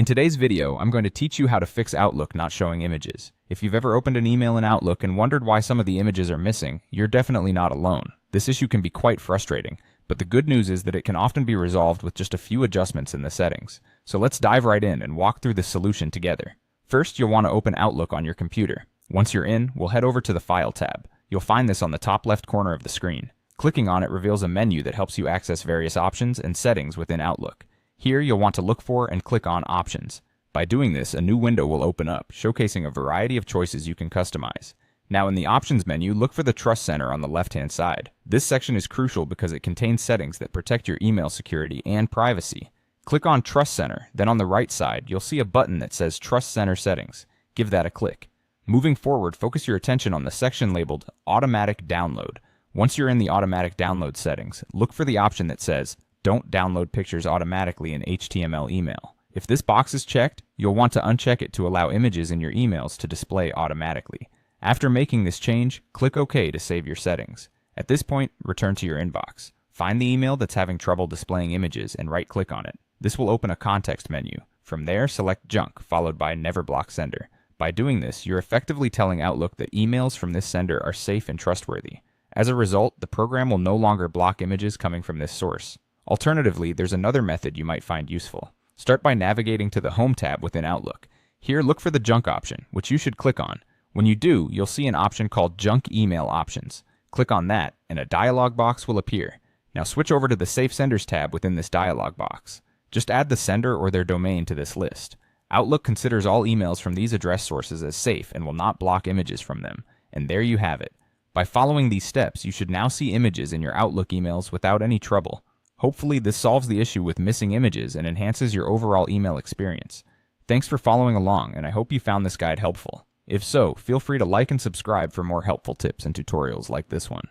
In today's video, I'm going to teach you how to fix Outlook not showing images. If you've ever opened an email in Outlook and wondered why some of the images are missing, you're definitely not alone. This issue can be quite frustrating, but the good news is that it can often be resolved with just a few adjustments in the settings. So let's dive right in and walk through the solution together. First, you'll want to open Outlook on your computer. Once you're in, we'll head over to the File tab. You'll find this on the top left corner of the screen. Clicking on it reveals a menu that helps you access various options and settings within Outlook. Here, you'll want to look for and click on Options. By doing this, a new window will open up, showcasing a variety of choices you can customize. Now in the Options menu, look for the Trust Center on the left-hand side. This section is crucial because it contains settings that protect your email security and privacy. Click on Trust Center, then on the right side, you'll see a button that says Trust Center Settings. Give that a click. Moving forward, focus your attention on the section labeled Automatic Download. Once you're in the Automatic Download settings, look for the option that says Don't download pictures automatically in HTML email. If this box is checked, you'll want to uncheck it to allow images in your emails to display automatically. After making this change, click OK to save your settings. At this point, return to your inbox. Find the email that's having trouble displaying images and right-click on it. This will open a context menu. From there, select Junk, followed by Never Block Sender. By doing this, you're effectively telling Outlook that emails from this sender are safe and trustworthy. As a result, the program will no longer block images coming from this source. Alternatively, there's another method you might find useful. Start by navigating to the Home tab within Outlook. Here, look for the Junk option, which you should click on. When you do, you'll see an option called Junk Email Options. Click on that, and a dialog box will appear. Now switch over to the Save Senders tab within this dialog box. Just add the sender or their domain to this list. Outlook considers all emails from these address sources as safe and will not block images from them. And there you have it. By following these steps, you should now see images in your Outlook emails without any trouble. Hopefully, this solves the issue with missing images and enhances your overall email experience. Thanks for following along, and I hope you found this guide helpful. If so, feel free to like and subscribe for more helpful tips and tutorials like this one.